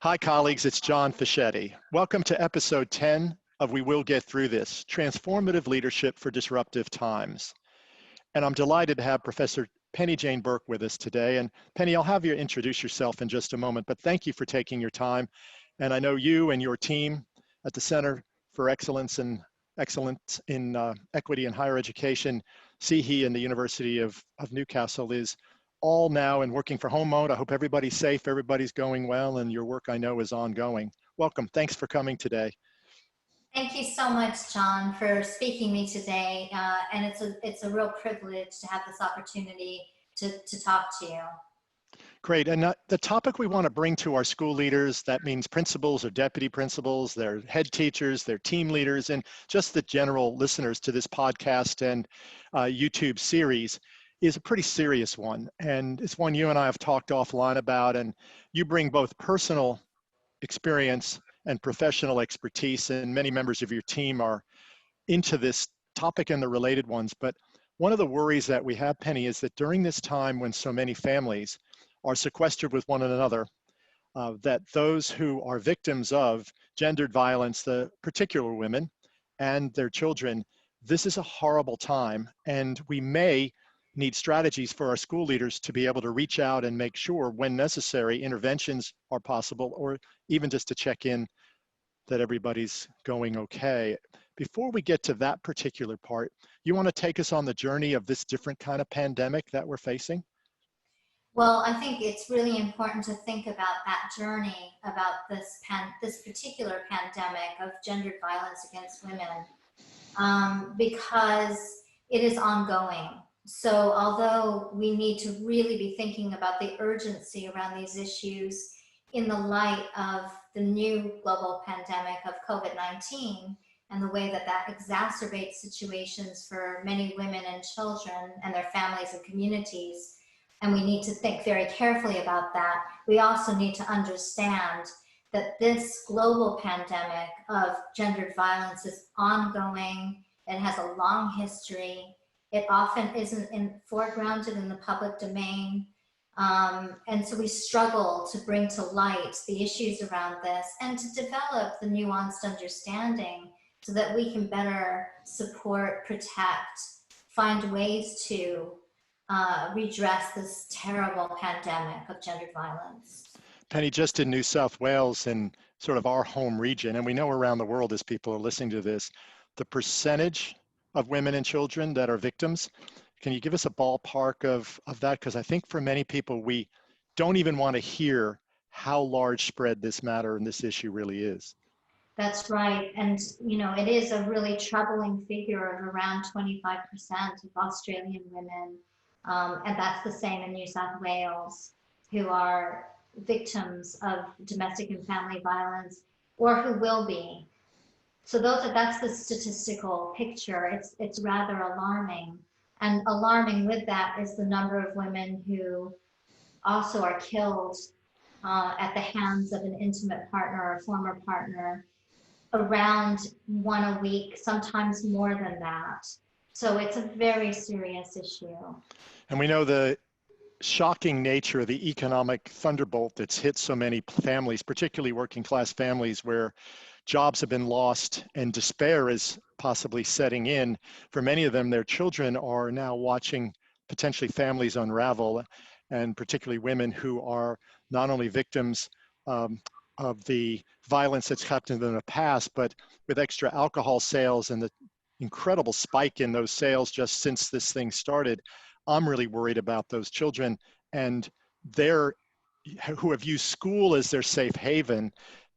Hi, colleagues. It's John Fischetti. Welcome to episode 10 of We Will Get Through This, Transformative Leadership for Disruptive Times. And I'm delighted to have Professor Penny Jane Burke with us today. And Penny, I'll have you introduce yourself in just a moment, but thank you for taking your time. And I know you and your team at the Center for Excellence in Equity in Higher Education, CHE, and the University of Newcastle is all now in working from home mode. I hope everybody's safe, everybody's going well, and your work I know is ongoing. Welcome. Thanks for coming today. Thank you so much, John, for speaking me today. And it's a real privilege to have this opportunity to talk to you. Great. And the topic we want to bring to our school leaders, that means principals or deputy principals, their head teachers, their team leaders, and just the general listeners to this podcast and YouTube series, is a pretty serious one. And it's one you and I have talked offline about, and you bring both personal experience and professional expertise, and many members of your team are into this topic and the related ones. But one of the worries that we have, Penny, is that during this time when so many families are sequestered with one another, that those who are victims of gendered violence, the particular women and their children, this is a horrible time, and we may need strategies for our school leaders to be able to reach out and make sure, when necessary, interventions are possible, or even just to check in that everybody's going okay. Before we get to that particular part, you want to take us on the journey of this different kind of pandemic that we're facing? Well, I think it's really important to think about that journey, about this particular pandemic of gendered violence against women, because it is ongoing. So although we need to really be thinking about the urgency around these issues in the light of the new global pandemic of COVID-19 and the way that that exacerbates situations for many women and children and their families and communities, and we need to think very carefully about that, we also need to understand that this global pandemic of gendered violence is ongoing. It has a long history. It often isn't foregrounded in the public domain. And so we struggle to bring to light the issues around this and to develop the nuanced understanding so that we can better support, protect, find ways to redress this terrible pandemic of gendered violence. Penny, just in New South Wales and sort of our home region, and we know around the world as people are listening to this, the percentage of women and children that are victims, can you give us a ballpark of that? Because I think for many people, we don't even want to hear how large spread this matter and this issue really is. That's right. And, you know, it is a really troubling figure of around 25% of Australian women. And that's the same in New South Wales, who are victims of domestic and family violence, or who will be. So that's the statistical picture. It's rather alarming. And alarming with that is the number of women who also are killed at the hands of an intimate partner or a former partner, around one a week, sometimes more than that. So it's a very serious issue. And we know the shocking nature of the economic thunderbolt that's hit so many families, particularly working class families, where jobs have been lost and despair is possibly setting in. For many of them, their children are now watching potentially families unravel, and particularly women who are not only victims of the violence that's happened in the past, but with extra alcohol sales and the incredible spike in those sales just since this thing started, I'm really worried about those children and who have used school as their safe haven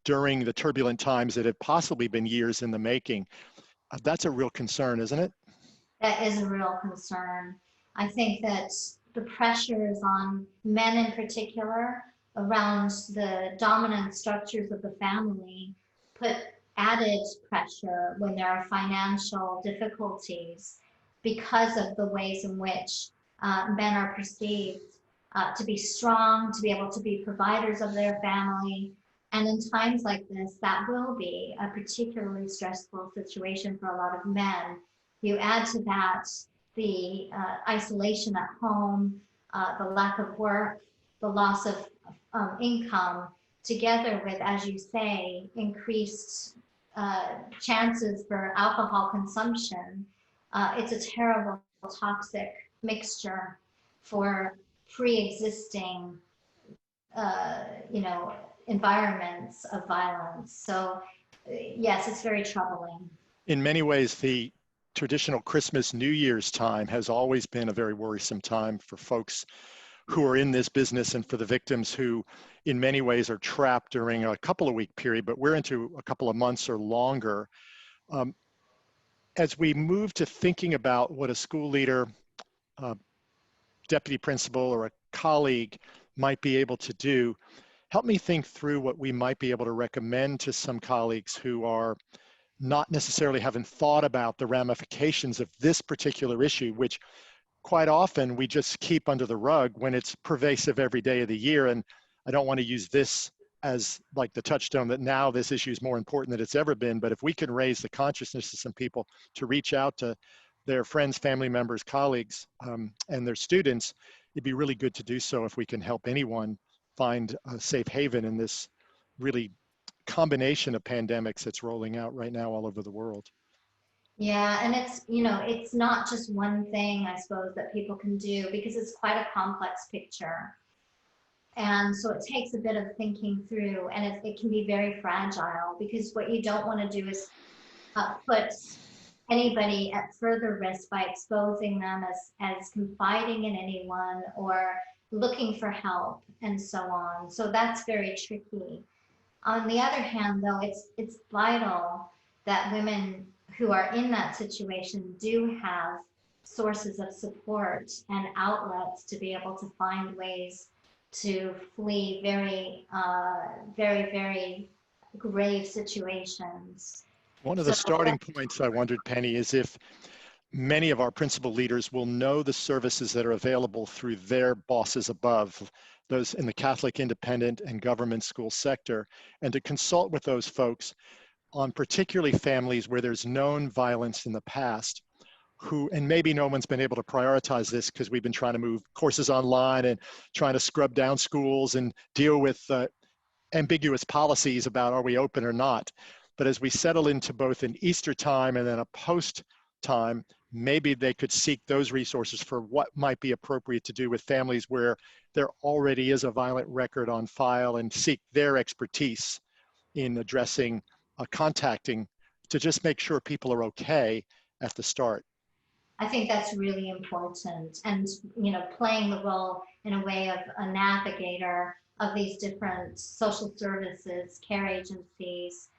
during the turbulent times that have possibly been years in the making. That's a real concern, isn't it? That is a real concern. I think that the pressures on men in particular around the dominant structures of the family put added pressure when there are financial difficulties because of the ways in which men are perceived to be strong, to be able to be providers of their family. And in times like this, that will be a particularly stressful situation for a lot of men. You add to that the isolation at home, the lack of work, the loss of income, together with, as you say, increased chances for alcohol consumption, it's a terrible toxic mixture for pre-existing, you know, environments of violence. So yes, it's very troubling. In many ways, the traditional Christmas, New Year's time has always been a very worrisome time for folks who are in this business and for the victims who in many ways are trapped during a couple of week period, but we're into a couple of months or longer. Um, as we move to thinking about what a school leader, deputy principal, or a colleague might be able to do, help me think through what we might be able to recommend to some colleagues who are not necessarily haven't thought about the ramifications of this particular issue, which quite often we just keep under the rug when it's pervasive every day of the year. And I don't want to use this as like the touchstone that now this issue is more important than it's ever been. But if we can raise the consciousness of some people to reach out to their friends, family members, colleagues, and their students, it'd be really good to do so if we can help anyone find a safe haven in this really combination of pandemics that's rolling out right now all over the world. Yeah, and it's, you know, it's not just one thing, I suppose, that people can do because it's quite a complex picture. And so it takes a bit of thinking through, and it can be very fragile because what you don't want to do is put anybody at further risk by exposing them as confiding in anyone or looking for help and so on. So that's very tricky. On the other hand, though, it's vital that women who are in that situation do have sources of support and outlets to be able to find ways to flee very, very grave situations. One of So the starting points I wondered, Penny, is if many of our principal leaders will know the services that are available through their bosses above, those in the Catholic, independent, and government school sector, and to consult with those folks on particularly families where there's known violence in the past, who, and maybe no one's been able to prioritize this because we've been trying to move courses online and trying to scrub down schools and deal with ambiguous policies about are we open or not. But as we settle into both an Easter time and then a post time, maybe they could seek those resources for what might be appropriate to do with families where there already is a violent record on file and seek their expertise in addressing, contacting to just make sure people are okay at the start. I think that's really important. And, you know, playing the role in a way of a navigator of these different social services, care agencies,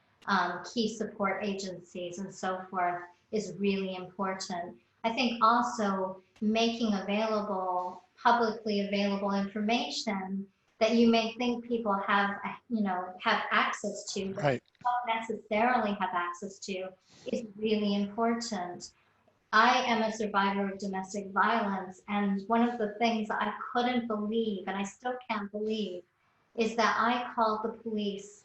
key support agencies, and so forth is really important. I think also making available, publicly available information that you may think people have, you know, have access to, but Right. don't necessarily have access to is really important. I am a survivor of domestic violence, and one of the things I couldn't believe, and I still can't believe, is that I called the police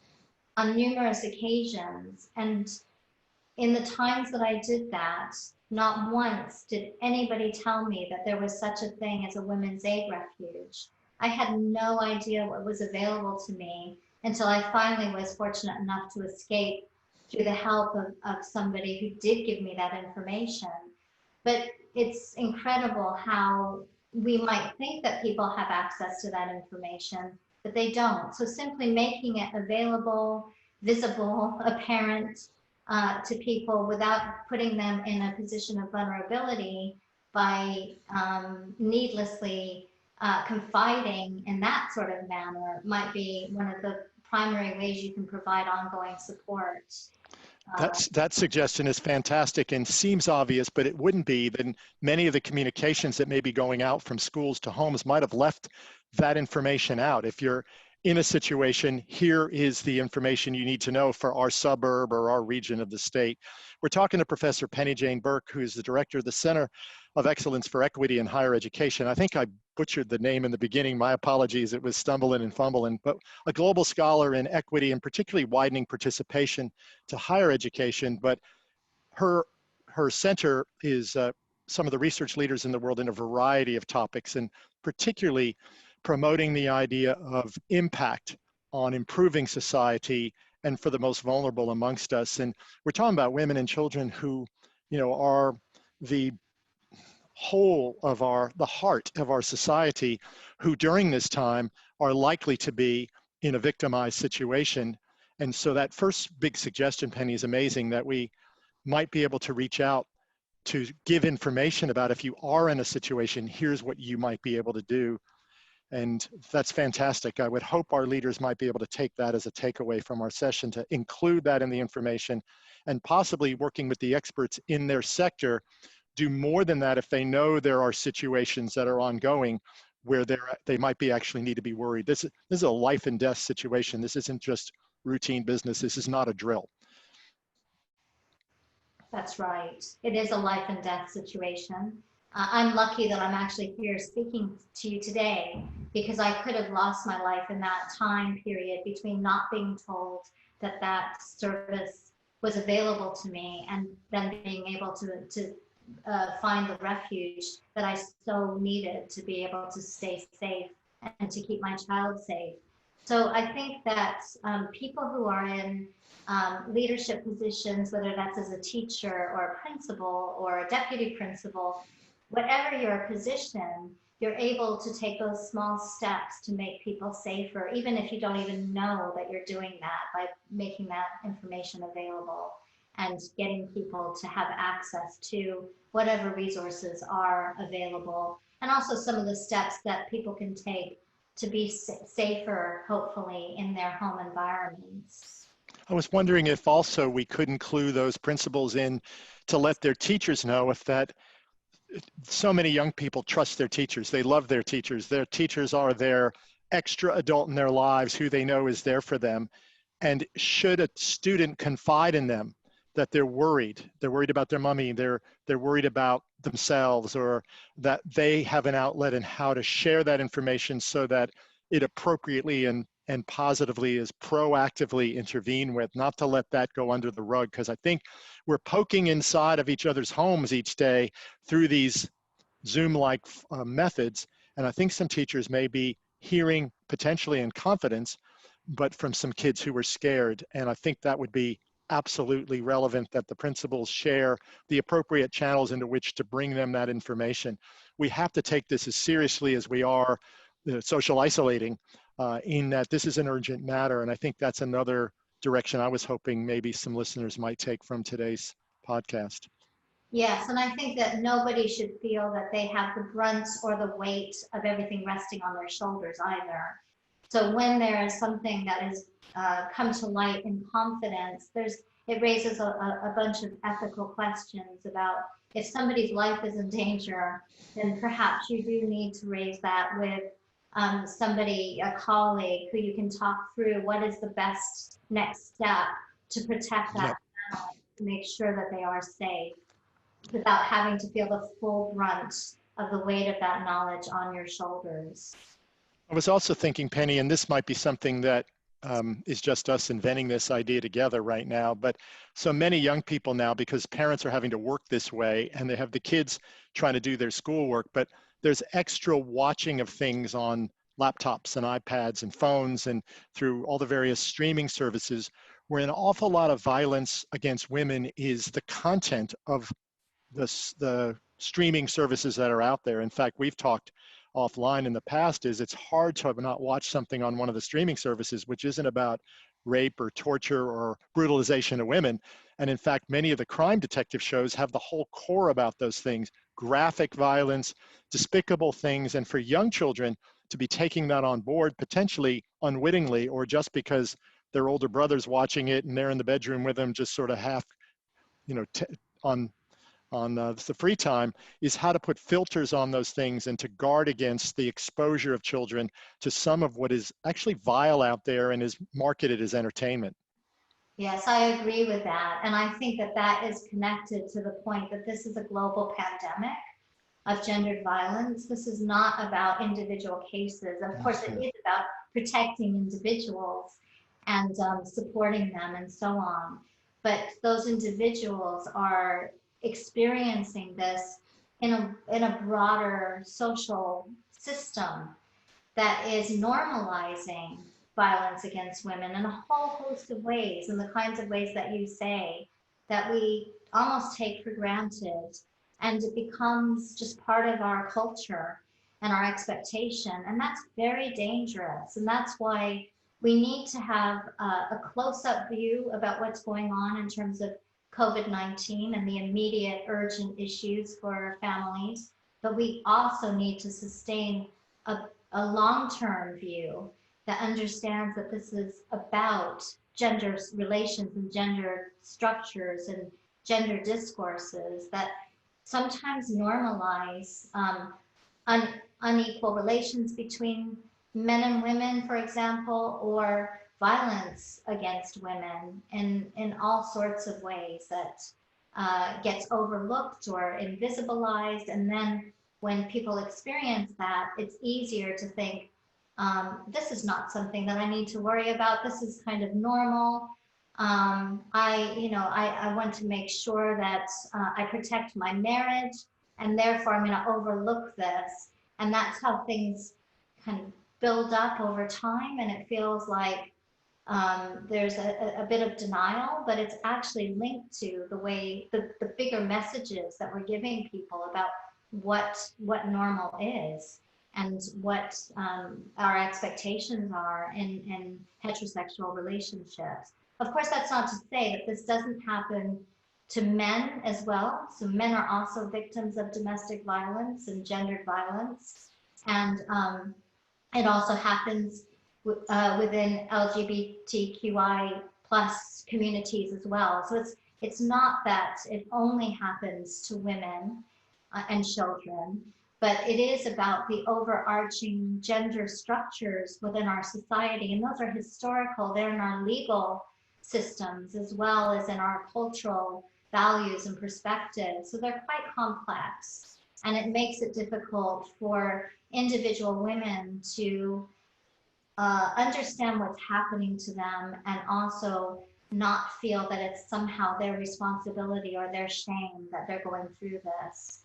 on numerous occasions, and in the times that I did that, not once did anybody tell me that there was such a thing as a women's aid refuge. I had no idea what was available to me until I finally was fortunate enough to escape through the help of somebody who did give me that information. But it's incredible how we might think that people have access to that information, but they don't. So simply making it available, visible, apparent to people without putting them in a position of vulnerability by needlessly confiding in that sort of manner might be one of the primary ways you can provide ongoing support. That suggestion is fantastic and seems obvious, but it wouldn't be. Then many of the communications that may be going out from schools to homes might have left that information out. If you're in a situation, here is the information you need to know for our suburb or our region of the state. We're talking to Professor Penny Jane Burke, who is the director of the Center of Excellence for Equity in Higher Education. I think I butchered the name in the beginning. My apologies, it was stumbling and fumbling, but a global scholar in equity and particularly widening participation to higher education. But her center is some of the research leaders in the world in a variety of topics, and particularly promoting the idea of impact on improving society and for the most vulnerable amongst us. And we're talking about women and children who, are the the heart of our society, who during this time are likely to be in a victimized situation. And so that first big suggestion, Penny, is amazing, that we might be able to reach out to give information about, if you are in a situation, here's what you might be able to do. And that's fantastic. I would hope our leaders might be able to take that as a takeaway from our session, to include that in the information, and possibly working with the experts in their sector, do more than that if they know there are situations that are ongoing where they might be actually need to be worried. This is a life and death situation. This isn't just routine business. This is not a drill. That's right. It is a life and death situation. I'm lucky that I'm actually here speaking to you today, because I could have lost my life in that time period between not being told that that service was available to me, and then being able to find the refuge that I so needed to be able to stay safe and to keep my child safe. So I think that people who are in leadership positions, whether that's as a teacher or a principal or a deputy principal, whatever your position, you're able to take those small steps to make people safer, even if you don't even know that you're doing that, by making that information available and getting people to have access to whatever resources are available, and also some of the steps that people can take to be safer, hopefully, in their home environments. I was wondering if also we could include those principals in to let their teachers know, if that so many young people trust their teachers. They love their teachers. Their teachers are their extra adult in their lives who they know is there for them. And should a student confide in them that they're worried about their mommy, they're worried about themselves, or that they have an outlet, and how to share that information so that it appropriately and positively is proactively intervened with, not to let that go under the rug. Because I think we're poking inside of each other's homes each day through these Zoom-like methods. And I think some teachers may be hearing, potentially in confidence, but from some kids who were scared. And I think that would be absolutely relevant, that the principals share the appropriate channels into which to bring them that information. We have to take this as seriously as we are social isolating, in that this is an urgent matter. And I think that's another direction I was hoping maybe some listeners might take from today's podcast. Yes, and I think that nobody should feel that they have the brunt or the weight of everything resting on their shoulders either. So when there is something that has come to light in confidence, it raises a bunch of ethical questions about, if somebody's life is in danger, then perhaps you do need to raise that with somebody, a colleague, who you can talk through what is the best next step to protect that family, to make sure that they are safe, without having to feel the full brunt of the weight of that knowledge on your shoulders. I was also thinking, Penny, and this might be something that is just us inventing this idea together right now, but so many young people now, because parents are having to work this way and they have the kids trying to do their schoolwork, but there's extra watching of things on laptops and iPads and phones and through all the various streaming services, where an awful lot of violence against women is the content of the streaming services that are out there. In fact, we've talked offline in the past, is it's hard to not watch something on one of the streaming services which isn't about rape or torture or brutalization of women. And in fact, many of the crime detective shows have the whole core about those things: graphic violence, despicable things. And for young children to be taking that on board, potentially unwittingly, or just because their older brother's watching it and they're in the bedroom with them, just sort of half, on the free time, is how to put filters on those things and to guard against the exposure of children to some of what is actually vile out there and is marketed as entertainment. Yes, I agree with that. And I think that that is connected to the point that this is a global pandemic of gendered violence. This is not about individual cases. Of course, it is about protecting individuals and supporting them and so on. But those individuals are experiencing this in a broader social system that is normalizing violence against women in a whole host of ways, in the kinds of ways that you say, that we almost take for granted, and it becomes just part of our culture and our expectation, and that's very dangerous. And that's why we need to have a close-up view about what's going on in terms of COVID-19 and the immediate urgent issues for families, but we also need to sustain a long-term view that understands that this is about gender relations and gender structures and gender discourses that sometimes normalize unequal relations between men and women, for example, or violence against women in all sorts of ways that gets overlooked or invisibilized. And then when people experience that, it's easier to think, this is not something that I need to worry about. This is kind of normal. I want to make sure that I protect my marriage, and therefore I'm going to overlook this. And that's how things kind of build up over time, and it feels like there's a bit of denial, but it's actually linked to the way the bigger messages that we're giving people about what normal is and what our expectations are in heterosexual relationships. Of course, that's not to say that this doesn't happen to men as well. So men are also victims of domestic violence and gendered violence. And it also happens within LGBTQI plus communities as well. So it's not that it only happens to women and children, but it is about the overarching gender structures within our society. And those are historical, they're in our legal systems as well as in our cultural values and perspectives. So they're quite complex, and it makes it difficult for individual women to understand what's happening to them, and also not feel that it's somehow their responsibility or their shame that they're going through this.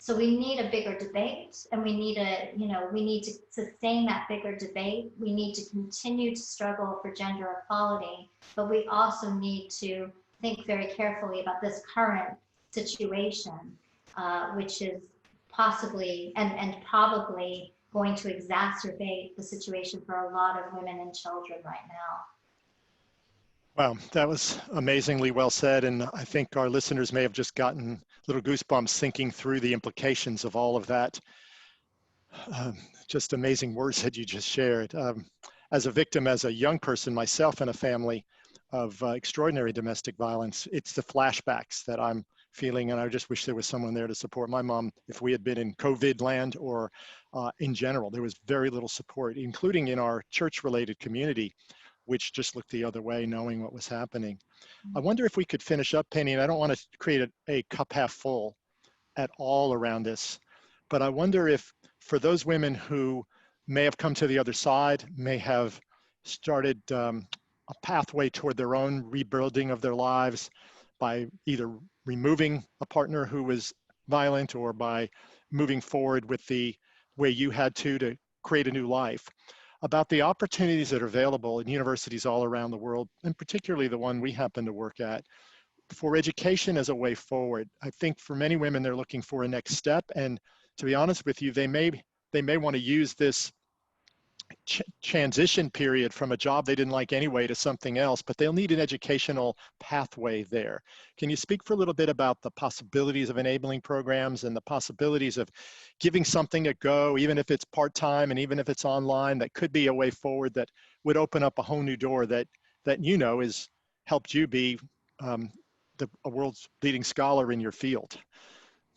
So we need a bigger debate, and we need to sustain that bigger debate. We need to continue to struggle for gender equality, but we also need to think very carefully about this current situation, which is possibly and probably going to exacerbate the situation for a lot of women and children right now. Wow, that was amazingly well said. And I think our listeners may have just gotten little goosebumps thinking through the implications of all of that. Just amazing words that you just shared. As a victim, as a young person myself in a family of extraordinary domestic violence, it's the flashbacks that I'm feeling. And I just wish there was someone there to support my mom. If we had been in COVID land or in general, there was very little support, including in our church-related community, which just looked the other way, knowing what was happening. I wonder if we could finish up, Penny, and I don't want to create a cup half full at all around this, but I wonder if for those women who may have come to the other side, may have started a pathway toward their own rebuilding of their lives by either removing a partner who was violent or by moving forward with the way you had to create a new life, about the opportunities that are available in universities all around the world, and particularly the one we happen to work at, for education as a way forward. I think for many women, they're looking for a next step. And to be honest with you, they may want to use this transition period from a job they didn't like anyway to something else, but they'll need an educational pathway there. Can you speak for a little bit about the possibilities of enabling programs and the possibilities of giving something a go, even if it's part-time and even if it's online, that could be a way forward that would open up a whole new door that has helped you be a world's leading scholar in your field?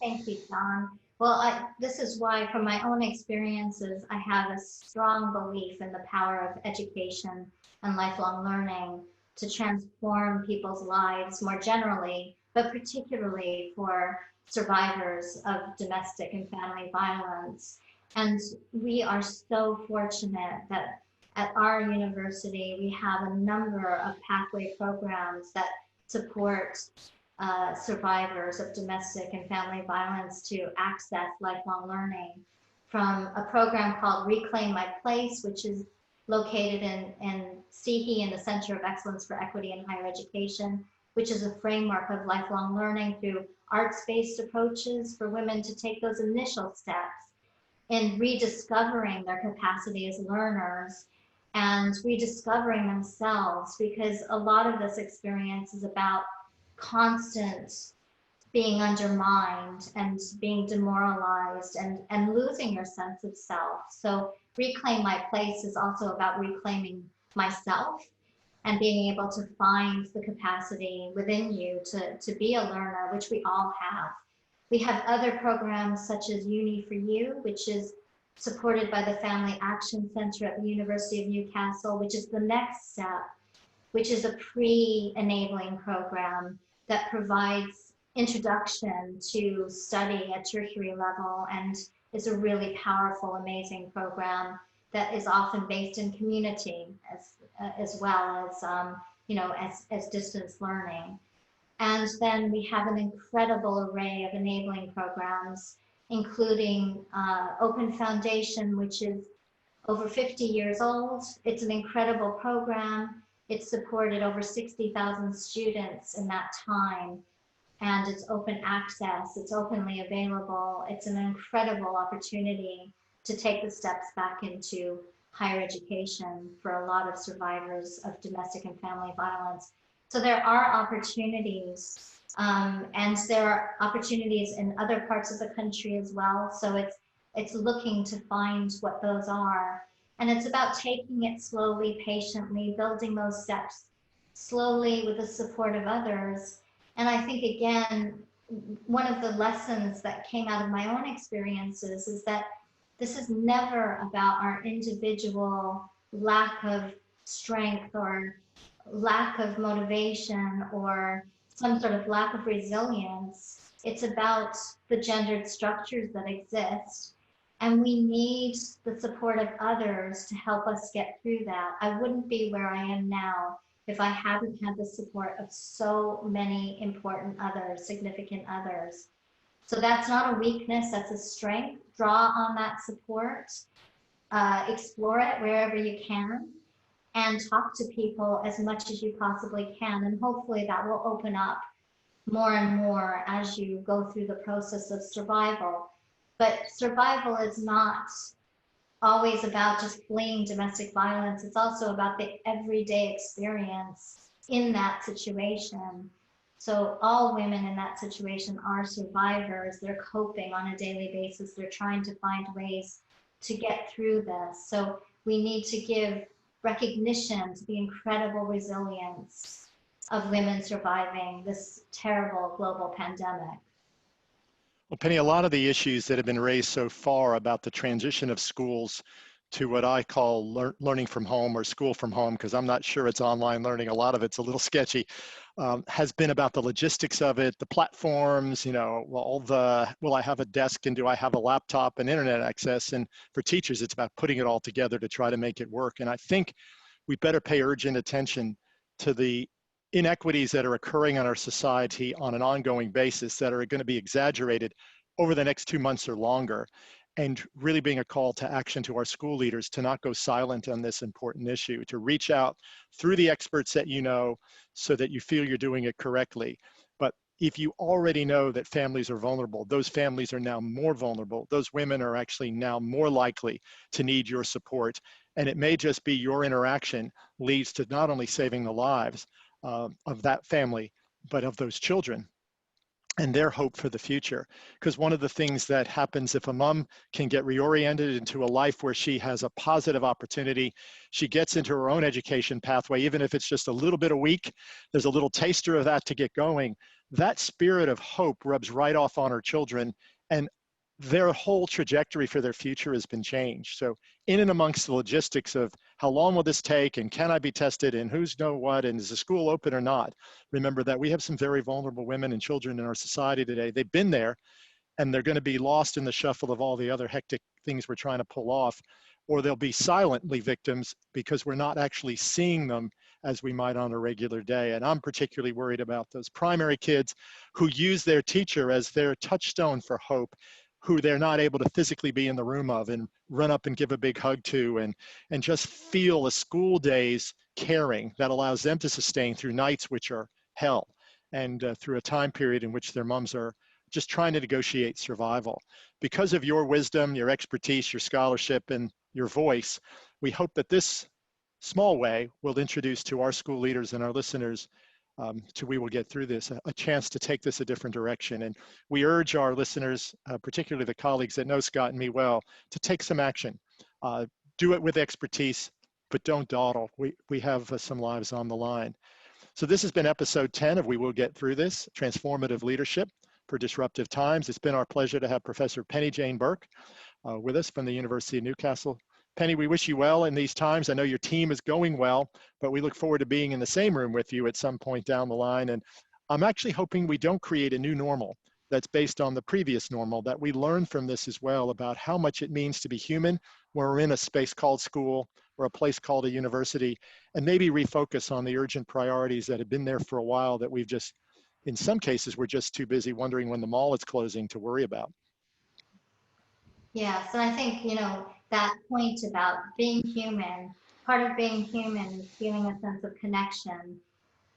Thank you, John. Well, this is why, from my own experiences, I have a strong belief in the power of education and lifelong learning to transform people's lives more generally, but particularly for survivors of domestic and family violence. And we are so fortunate that at our university, we have a number of pathway programs that support survivors of domestic and family violence to access lifelong learning, from a program called Reclaim My Place, which is located in CEHE, in the Center of Excellence for Equity in Higher Education, which is a framework of lifelong learning through arts-based approaches for women to take those initial steps in rediscovering their capacity as learners and rediscovering themselves, because a lot of this experience is about constant being undermined and being demoralized and losing your sense of self. So Reclaim My Place is also about reclaiming myself and being able to find the capacity within you to be a learner, which we all have. We have other programs such as Uni for You, which is supported by the Family Action Center at the University of Newcastle, which is the next step, which is a pre-enabling program that provides introduction to study at tertiary level and is a really powerful, amazing program that is often based in community as well as, as distance learning. And then we have an incredible array of enabling programs, including Open Foundation, which is over 50 years old. It's an incredible program. It's supported over 60,000 students in that time. And it's open access, it's openly available. It's an incredible opportunity to take the steps back into higher education for a lot of survivors of domestic and family violence. So there are opportunities, and there are opportunities in other parts of the country as well. So it's looking to find what those are. And it's about taking it slowly, patiently, building those steps slowly with the support of others. And I think, again, one of the lessons that came out of my own experiences is that this is never about our individual lack of strength or lack of motivation or some sort of lack of resilience. It's about the gendered structures that exist. And we need the support of others to help us get through that. I wouldn't be where I am now if I hadn't had the support of so many important others, significant others. So that's not a weakness, that's a strength. Draw on that support, explore it wherever you can, and talk to people as much as you possibly can. And hopefully that will open up more and more as you go through the process of survival. But survival is not always about just fleeing domestic violence. It's also about the everyday experience in that situation. So all women in that situation are survivors. They're coping on a daily basis. They're trying to find ways to get through this. So we need to give recognition to the incredible resilience of women surviving this terrible global pandemic. Well, Penny, a lot of the issues that have been raised so far about the transition of schools to what I call learning from home or school from home, because I'm not sure it's online learning, a lot of it's a little sketchy, has been about the logistics of it, the platforms, will I have a desk and do I have a laptop and internet access? And for teachers, it's about putting it all together to try to make it work. And I think we better pay urgent attention to the inequities that are occurring in our society on an ongoing basis that are going to be exaggerated over the next 2 months or longer, and really being a call to action to our school leaders to not go silent on this important issue, to reach out through the experts that you know so that you feel you're doing it correctly. But if you already know that families are vulnerable, those families are now more vulnerable. Those women are actually now more likely to need your support. And it may just be your interaction leads to not only saving the lives of that family, but of those children and their hope for the future. Because one of the things that happens if a mom can get reoriented into a life where she has a positive opportunity, she gets into her own education pathway, even if it's just a little bit a week, there's a little taster of that to get going. That spirit of hope rubs right off on her children, and their whole trajectory for their future has been changed. So in and amongst the logistics of how long will this take and can I be tested and who's know what and is the school open or not, remember that we have some very vulnerable women and children in our society today. They've been there and they're going to be lost in the shuffle of all the other hectic things we're trying to pull off, or they'll be silently victims because we're not actually seeing them as we might on a regular day. And I'm particularly worried about those primary kids who use their teacher as their touchstone for hope, who they're not able to physically be in the room of and run up and give a big hug to, and just feel a school day's caring that allows them to sustain through nights which are hell, and through a time period in which their moms are just trying to negotiate survival. Because of your wisdom, your expertise, your scholarship, and your voice, we hope that this small way will introduce to our school leaders and our listeners, we will get through this, a chance to take this a different direction. And we urge our listeners, particularly the colleagues that know Scott and me well, to take some action. Do it with expertise, but don't dawdle. We have some lives on the line. So this has been episode 10 of We Will Get Through This, Transformative Leadership for Disruptive Times. It's been our pleasure to have Professor Penny Jane Burke with us from the University of Newcastle. Penny, we wish you well in these times. I know your team is going well, but we look forward to being in the same room with you at some point down the line. And I'm actually hoping we don't create a new normal that's based on the previous normal, that we learn from this as well about how much it means to be human when we're in a space called school or a place called a university, and maybe refocus on the urgent priorities that have been there for a while that we've just, in some cases, we're just too busy wondering when the mall is closing to worry about. Yes, and I think, that point about being human, part of being human is feeling a sense of connection.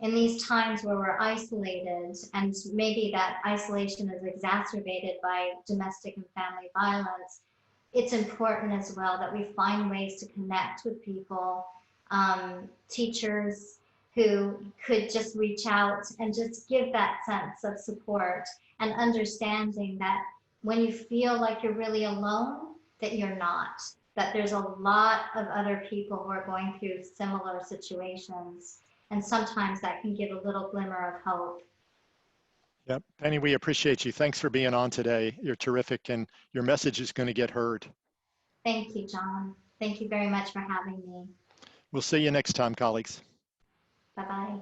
In these times where we're isolated, and maybe that isolation is exacerbated by domestic and family violence, it's important as well that we find ways to connect with people, teachers who could just reach out and just give that sense of support and understanding that when you feel like you're really alone, that you're not, that there's a lot of other people who are going through similar situations. And sometimes that can give a little glimmer of hope. Yep. Penny, we appreciate you. Thanks for being on today. You're terrific, and your message is going to get heard. Thank you, John. Thank you very much for having me. We'll see you next time, colleagues. Bye-bye.